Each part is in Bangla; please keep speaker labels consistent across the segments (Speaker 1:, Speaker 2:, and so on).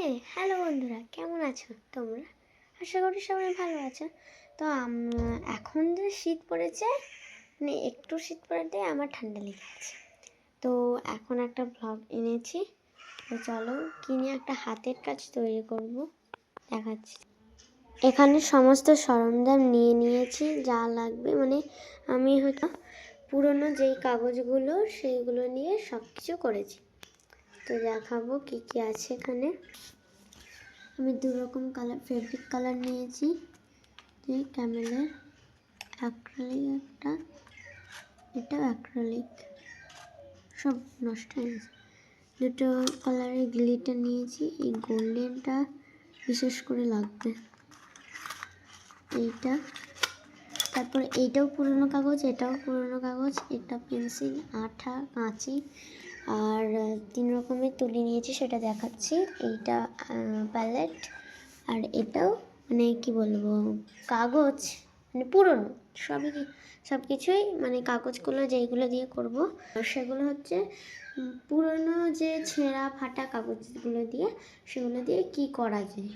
Speaker 1: হ্যালো বন্ধুরা, কেমন আছো তোমরা? আশা করি সবাই ভালো আছো। তো এখন যে শীত পড়েছে, মানে একটু শীত পড়াতে আমার ঠান্ডা লেগে আছে। তো এখন একটা ব্লগ এনেছি। তো চলো কিনে একটা হাতের কাজ তৈরি করব, দেখাচ্ছি। এখানে সমস্ত সরঞ্জাম নিয়ে নিয়েছি, যা লাগবে। মানে আমি হয়তো পুরনো যেই কাগজগুলো সেইগুলো নিয়ে সব কিছু করেছি। তো দেখাবো কি কি আছে এখানে। আমি দু রকম কালার ফেব্রিক কালার নিয়েছি, এই ক্যামেলের অ্যাক্রিলিক একটা, এটা অ্যাক্রিলিক, সব নষ্ট হয়ে গেছে। দুটো কালারের গ্লিটার নিয়েছি, এই গোল্ডেনটা বিশেষ করে লাগবে, এইটা। তারপর এইটাও পুরনো কাগজ, এটাও পুরনো কাগজ, এটা পেন্সিল, আঠা, কাঁচি, আর 3 রকমের তুলি নিয়েছি, সেটা দেখাচ্ছি। এইটা প্যালেট, আর এটাও মানে কি বলবো, কাগজ, মানে পুরনো সব কিছুই, মানে কাগজগুলো যেইগুলো দিয়ে করব সেগুলো হচ্ছে পুরনো, যে ছেঁড়া ফাটা কাগজগুলো দিয়ে, সেগুলো দিয়ে কি করা যায়।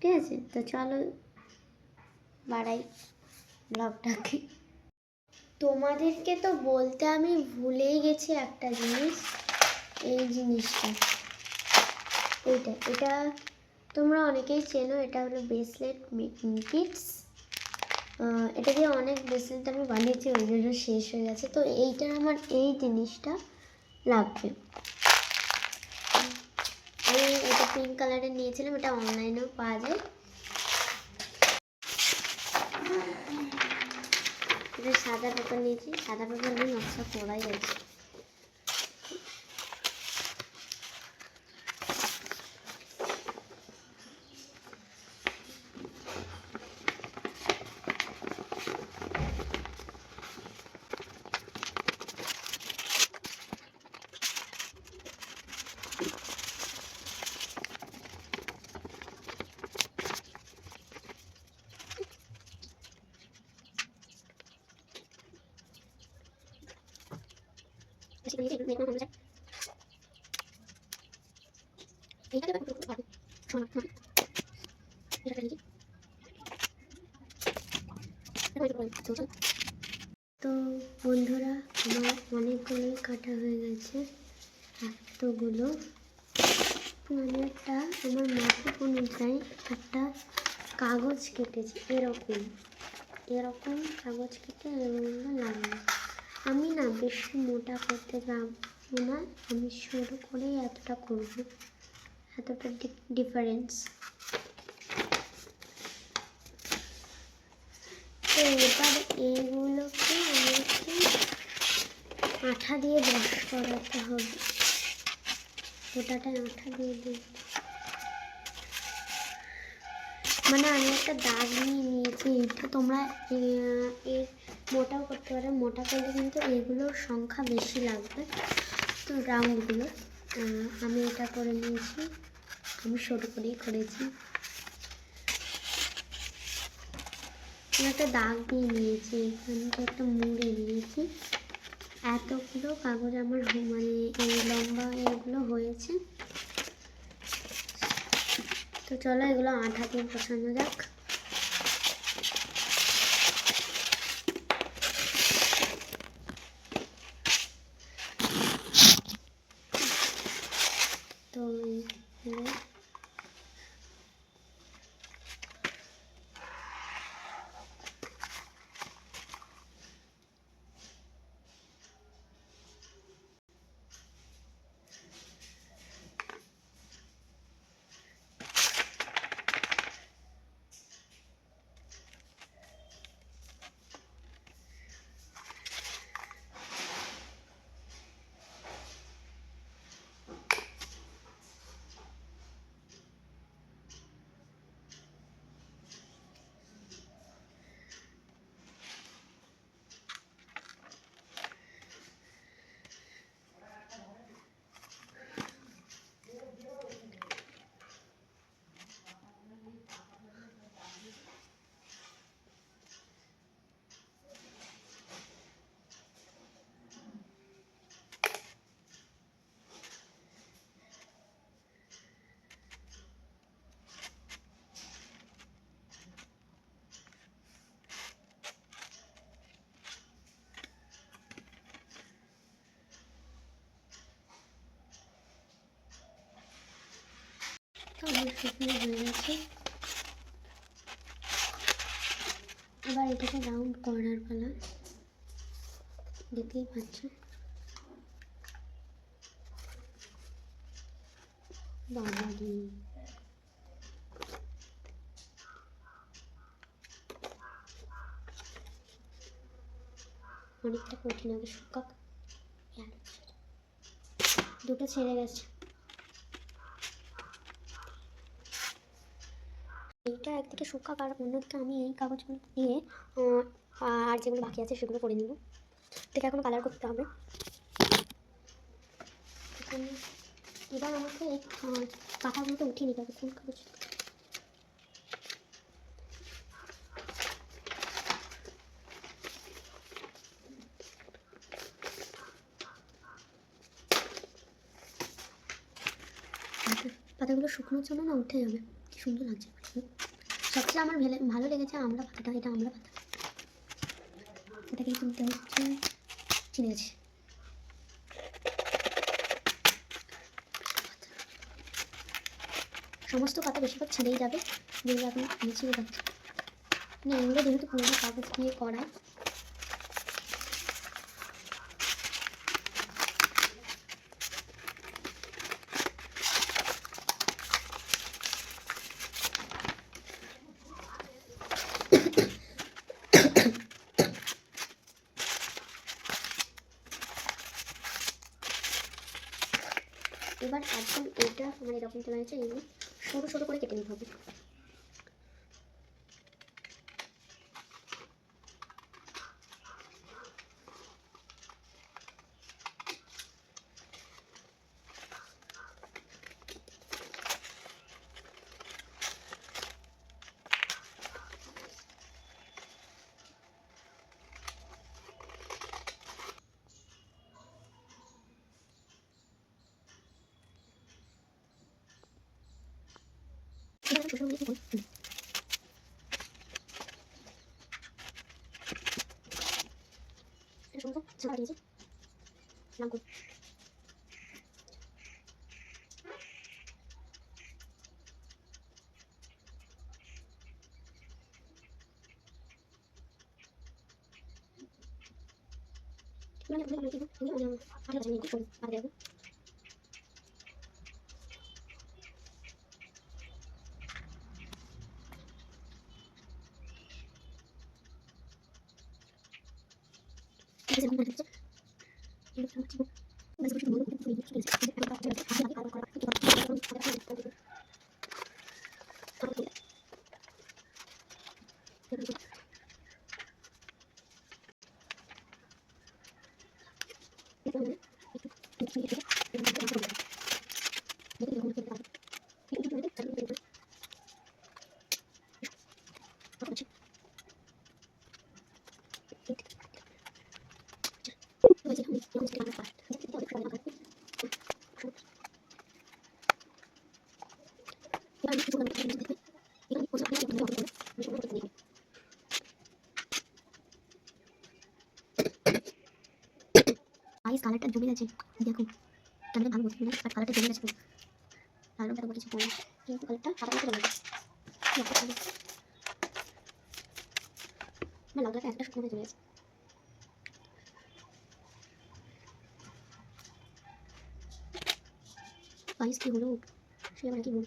Speaker 1: ঠিক আছে, তো চলো বাড়াই ব্লগটাকে। তোমাদেরকে তো বলতে আমি ভুলেই গেছি একটা জিনিস, এই জিনিসটা, এটা তোমরা অনেকেই চেনো, এটা হলো ব্রেসলেট মেকিং কিটস। এটা দিয়ে অনেক ব্রেসলেট আমি বানিয়েছি, ওই জন্য শেষ হয়ে গেছে। তো এইটার আমার এই জিনিসটা লাগবে। আমি এটা পিঙ্ক কালারের নিয়েছিলাম, এটা অনলাইনেও পাওয়া যায়। এটা সাদা পেপার নিয়েছি, সাদা পেপার নিয়ে নকশা করাই আছে। তো বন্ধুরা, আমার অনেকগুলোই কাটা হয়ে গেছে, এতগুলো। আমি একটা আমার মাপক অনুযায়ী একটা কাগজ কেটেছি, এরকম কাগজ কেটে এগুলো লাগবে। আমি না বেশি মোটা করতে পারবো না, আমি শুরু করেই এতটা করব, এতটা ডিফারেন্স। তো এবার এইগুলোকে আমাকে আঠা দিয়ে ব্রাশ করাতে হবে, গোটাটায় আঠা দিয়ে দিই। মানে আমি একটা দাগ নিয়ে নিয়েছি, এইটা তোমরা এর মোটাও করতে পারো, মোটা করলে কিন্তু এগুলোর সংখ্যা বেশি লাগবে। তো রাউন্ডগুলো আমি এটা করে নিয়েছি, আমি সরু করেই করেছি। আমি একটা দাগ দিয়ে নিয়েছি, এখানটা একটা মুড়ে নিয়েছি। এতগুলো কাগজ আমার মানে এই লম্বা এগুলো হয়েছে। তো চলো এগুলো আঠা দিয়ে বসানো যাক। তো আমার শুকনো হয়ে গেছে। এবার এটাকে রাউন্ড করার পালা, দেখতেই পাচ্ছ। বাবারি, অনেকটা কঠিন, আগে শুকাক। দুটো ছেড়ে গেছে। এইটা একদিকে শুকাক আর অন্যদিকে আমি এই কাগজগুলো দিয়ে আর যেগুলো বাকি আছে সেগুলো করে নেব। থেকে এখনো কালার করতে হবে। এবার আমাকে এই কাঁটাগুলোকে উঠিয়ে নিতে হবে। কোন কাগজ? পাতাগুলো শুকনোর জন্য না উঠে যাবে, কি সুন্দর লাগছে। সবচেয়ে আমার ভালো লেগেছে আমরা পাতাটা, এটা আমরা পাতা। এটাকে তুলতে হচ্ছে, ছিঁড়ে গেছে। সমস্ত পাতা বেশিরভাগ ছিঁড়েই যাবে, যেগুলো এখন আমি ছিঁড়ে যাচ্ছে। মানে এগুলো যেহেতু পুরোনো কাগজ দিয়ে করায়, এবার একদম এটা আমার এরকম তোলা হয়েছে, এগুলো সরু সরু করে কেটে নিতে হবে। শ্বশুর বাড়ি থেকে সমস্ত ছাড়া দিয়েছি নাম করি। আইস কালারটা জমে গেছে, দেখো ক্যামেরা ভালো বলতে না, বাট কালারটা জমে গেছে। লাল রঙটা বলেছি কম, কিন্তু কালারটা সাদা মতো জমে গেছে। আমার লাল কালারটা একটা শুকনো জমে গেছে। আইস কি হলো, সে আবার কি হলো?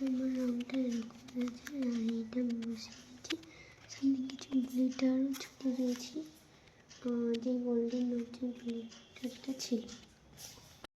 Speaker 1: আমার রংটা এরকম হয়েছে, আর এইটা আমি বসিয়ে দিয়েছি। সামনে কিছু গ্লিটারও ছুটে দিয়েছি, যে গোল্ডেন যে গ্লিটারটা ছিল